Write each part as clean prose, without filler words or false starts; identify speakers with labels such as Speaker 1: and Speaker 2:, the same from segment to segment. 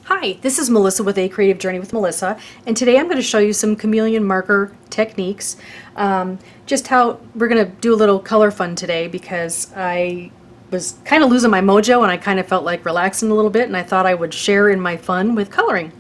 Speaker 1: Hi, this is Melissa with A Creative Journey with Melissa, and today I'm going to show you some chameleon marker techniques. Just how we're going to do a little color fun today because I was kind of losing my mojo and I kind of felt like relaxing a little bit, and I thought I would share in my fun with coloring.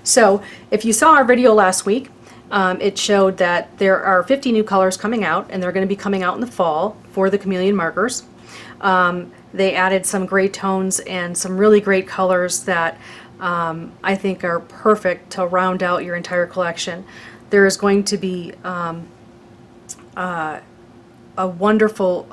Speaker 1: So if you saw our video last week, it showed that there are 50 new colors coming out, and they're going to be coming out in the fall for the chameleon markers. They added some great tones and some really great colors that I think are perfect to round out your entire collection. There is going to be a wonderful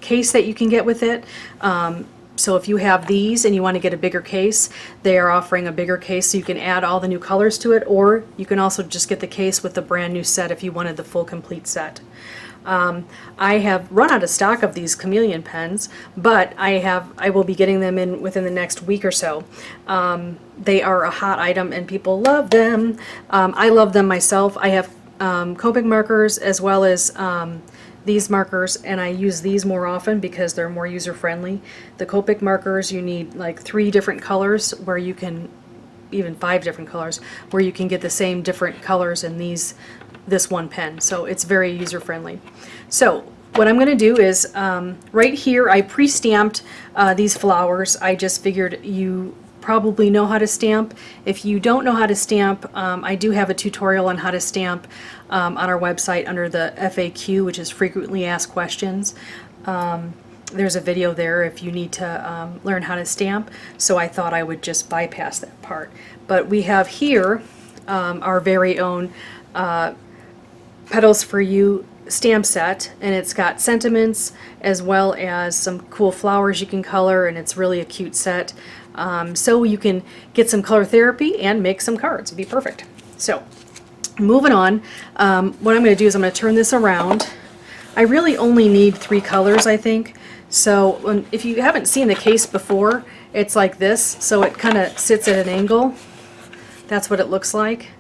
Speaker 1: case that you can get with it. So if you have these and you want to get a bigger case, they are offering a bigger case so you can add all the new colors to it, or you can also just get the case with the brand new set if you wanted the full complete set. I have run out of stock of these chameleon pens, but I will be getting them in within the next week or so. They are a hot item and people love them. I love them myself. I have Copic markers as well as these markers, and I use these more often because they're more user-friendly. The Copic markers, you need like 3 different colors, where you can, even 5 different colors, where you can get the same different colors in this one pen. So it's very user-friendly. So what I'm going to do is right here I pre-stamped these flowers. I just figured you probably know how to stamp. If you don't know how to stamp, I do have a tutorial on how to stamp on our website under the FAQ, which is frequently asked questions. There's a video there if you need to learn how to stamp, so I thought I would just bypass that part. But we have here our very own Petals for You stamp set, and it's got sentiments as well as some cool flowers you can color, and it's really a cute set. So you can get some color therapy and make some cards. It'd be perfect. So moving on, what I'm going to do is I'm going to turn this around. I really only need 3 colors, I think. So if you haven't seen the case before, it's like this, so it kind of sits at an angle. That's what it looks like.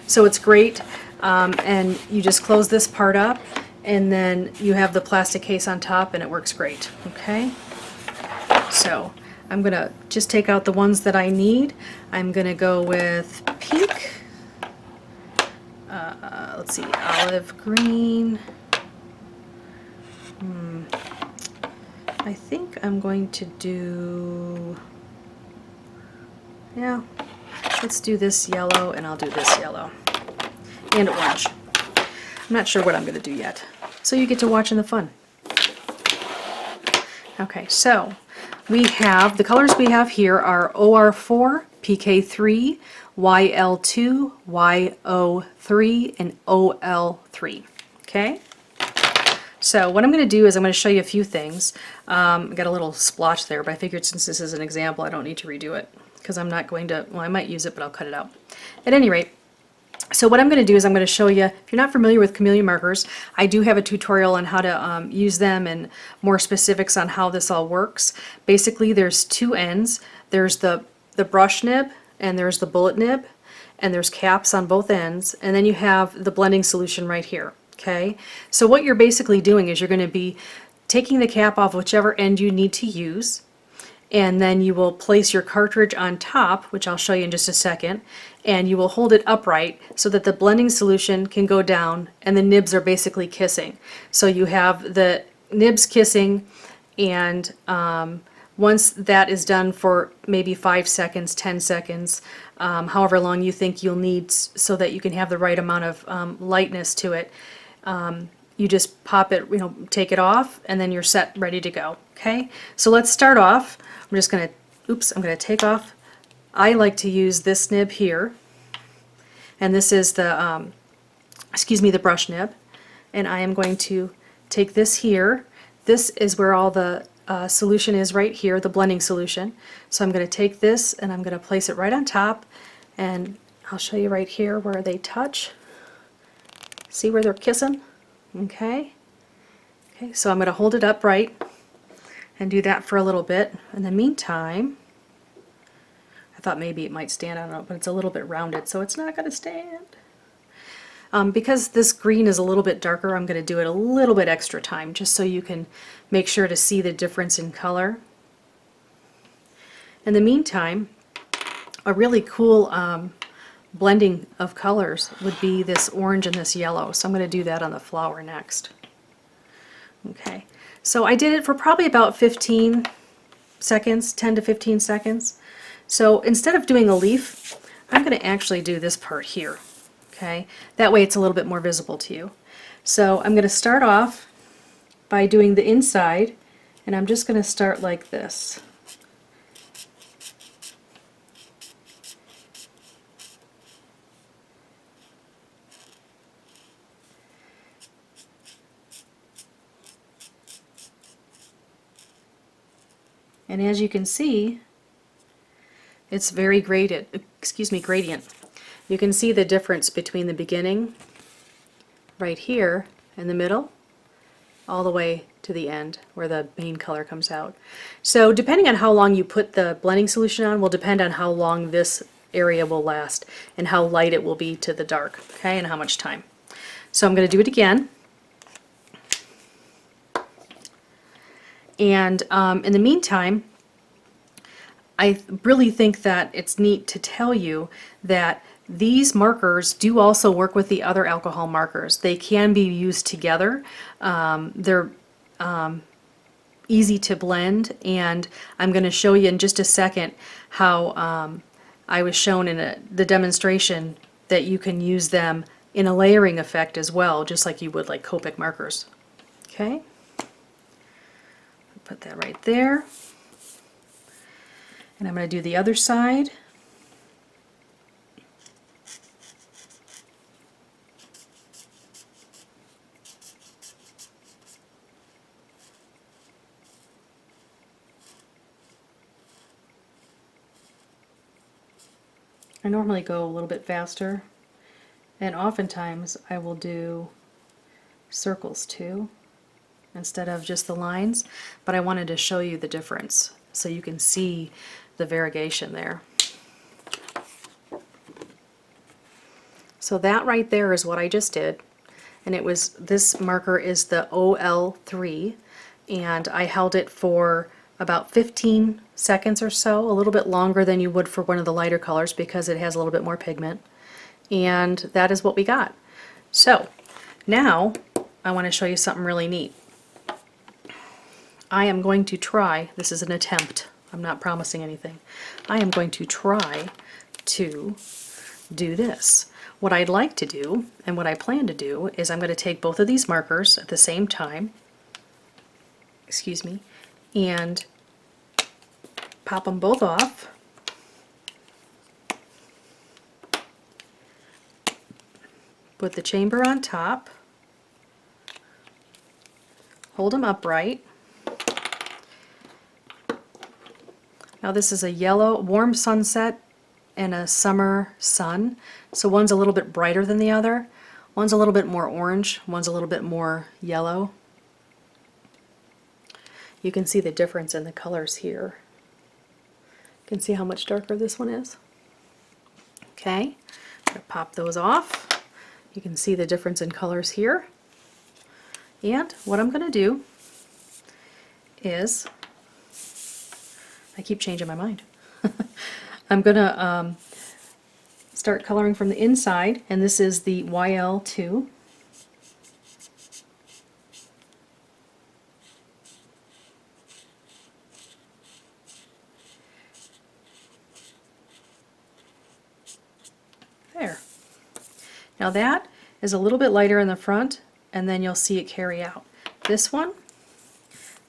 Speaker 1: So it's great. And you just close this part up, and then you have the plastic case on top, and it works great. Okay, so I'm gonna just take out the ones that I need. I'm gonna go with pink, let's see, olive green. I think I'm going to do, yeah, let's do this yellow, and I'll do this yellow. And orange. I'm not sure what I'm going to do yet. So you get to watch in the fun. Okay, so we have, the colors we have here are OR4, PK3, YL2, YO3, and OL3. Okay? So what I'm going to do is I'm going to show you a few things. I got a little splotch there, but I figured since this is an example, I don't need to redo it, because I'm not going to, well, I might use it, but I'll cut it out. At any rate, so what I'm going to do is I'm going to show you, if you're not familiar with chameleon markers, I do have a tutorial on how to use them and more specifics on how this all works. Basically, there's 2 ends. There's the brush nib, and there's the bullet nib, and there's caps on both ends, and then you have the blending solution right here. Okay, so what you're basically doing is you're going to be taking the cap off whichever end you need to use, and then you will place your cartridge on top, which I'll show you in just a second, and you will hold it upright so that the blending solution can go down and the nibs are basically kissing. So you have the nibs kissing, and once that is done for maybe 5 seconds, 10 seconds, however long you think you'll need so that you can have the right amount of lightness to it, you just pop it, take it off, and then you're set, ready to go. Okay, so let's start off. I'm just going to, I'm going to take off. I like to use this nib here, and this is the, the brush nib, and I am going to take this here. This is where all the solution is right here, the blending solution. So I'm going to take this and I'm going to place it right on top, and I'll show you right here where they touch. See where they're kissing? Okay. Okay, so I'm going to hold it upright and do that for a little bit. In the meantime, I thought maybe it might stand, I don't know, but it's a little bit rounded, so it's not going to stand. Because this green is a little bit darker, I'm going to do it a little bit extra time, just so you can make sure to see the difference in color. In the meantime, A really cool blending of colors would be this orange and this yellow. So I'm going to do that on the flower next. Okay, so I did it for probably about 15 seconds, 10 to 15 seconds. So instead of doing a leaf, I'm going to actually do this part here. Okay, that way it's a little bit more visible to you. So I'm going to start off by doing the inside, and I'm just going to start like this. And as you can see, it's very gradient. You can see the difference between the beginning right here in the middle all the way to the end where the main color comes out. So depending on how long you put the blending solution on will depend on how long this area will last and how light it will be to the dark, okay, and how much time. So I'm going to do it again. And in the meantime, I really think that it's neat to tell you that these markers do also work with the other alcohol markers. They can be used together. They're easy to blend, and I'm going to show you in just a second how I was shown in the demonstration that you can use them in a layering effect as well, just like you would like Copic markers. Okay, put that right there. And I'm going to do the other side. I normally go a little bit faster, and oftentimes I will do circles too instead of just the lines, but I wanted to show you the difference so you can see the variegation there. So that right there is what I just did, and it was, this marker is the OL3, and I held it for about 15 seconds or so, a little bit longer than you would for one of the lighter colors because it has a little bit more pigment, and that is what we got. So now I want to show you something really neat. I am going to try, this is an attempt, I'm not promising anything, I am going to try to do this. What I'd like to do, and what I plan to do, is I'm going to take both of these markers at the same time, excuse me, and pop them both off. Put the chamber on top, hold them upright. Now this is a yellow, warm sunset and a summer sun. So one's a little bit brighter than the other. One's a little bit more orange, one's a little bit more yellow. You can see the difference in the colors here. You can see how much darker this one is. Okay, I'm going to pop those off. You can see the difference in colors here. And what I'm going to do is, I keep changing my mind. I'm going to start coloring from the inside, and this is the YL2. There. Now that is a little bit lighter in the front, and then you'll see it carry out. This one,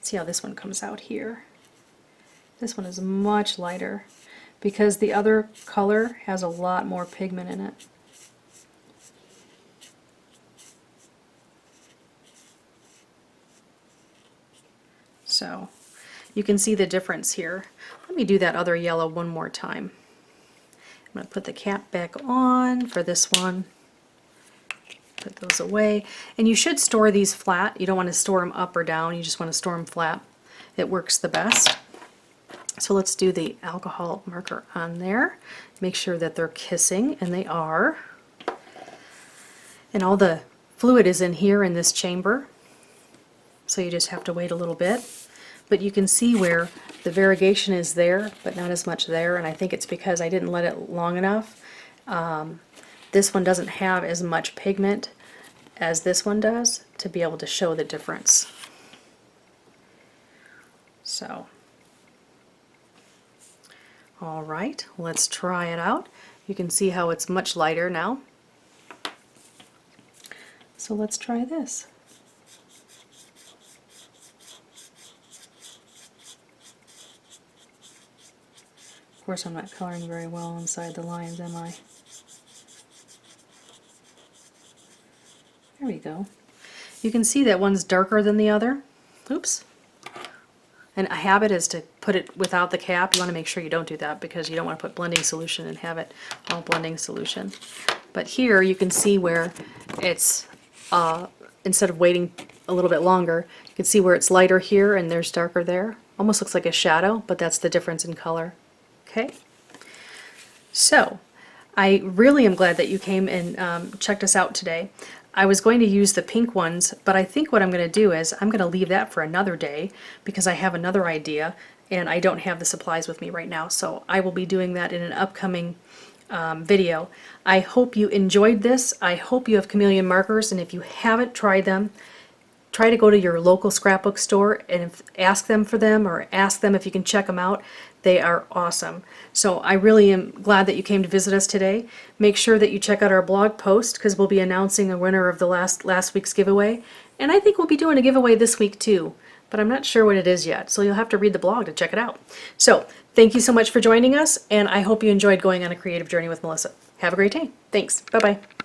Speaker 1: see how this one comes out here. This one is much lighter because the other color has a lot more pigment in it. So you can see the difference here. Let me do that other yellow one more time. I'm going to put the cap back on for this one. Put those away. And you should store these flat. You don't want to store them up or down. You just want to store them flat. It works the best. So let's do the alcohol marker on there. Make sure that they're kissing, and they are. And all the fluid is in here in this chamber. So you just have to wait a little bit. But you can see where The variegation is there, but not as much there, and I think it's because I didn't let it long enough. This one doesn't have as much pigment as this one does to be able to show the difference. So, all right, let's try it out. You can see how it's much lighter now. So let's try this. Of course, I'm not coloring very well inside the lines, am I? There we go. You can see that one's darker than the other. Oops. And a habit is to put it without the cap. You want to make sure you don't do that because you don't want to put blending solution and have it all blending solution. But here you can see where it's, instead of waiting a little bit longer, you can see where it's lighter here and there's darker there. Almost looks like a shadow, but that's the difference in color. Okay. So, I really am glad that you came and checked us out today. I was going to use the pink ones, but I think what I'm going to do is I'm going to leave that for another day because I have another idea and I don't have the supplies with me right now. So I will be doing that in an upcoming video. I hope you enjoyed this. I hope you have Chameleon markers, and if you haven't tried them, try to go to your local scrapbook store and ask them for them, or ask them if you can check them out. They are awesome. So I really am glad that you came to visit us today. Make sure that you check out our blog post because we'll be announcing a winner of the last week's giveaway. And I think we'll be doing a giveaway this week too, but I'm not sure what it is yet, so you'll have to read the blog to check it out. So thank you so much for joining us, and I hope you enjoyed going on a creative journey with Melissa. Have a great day. Thanks. Bye-bye.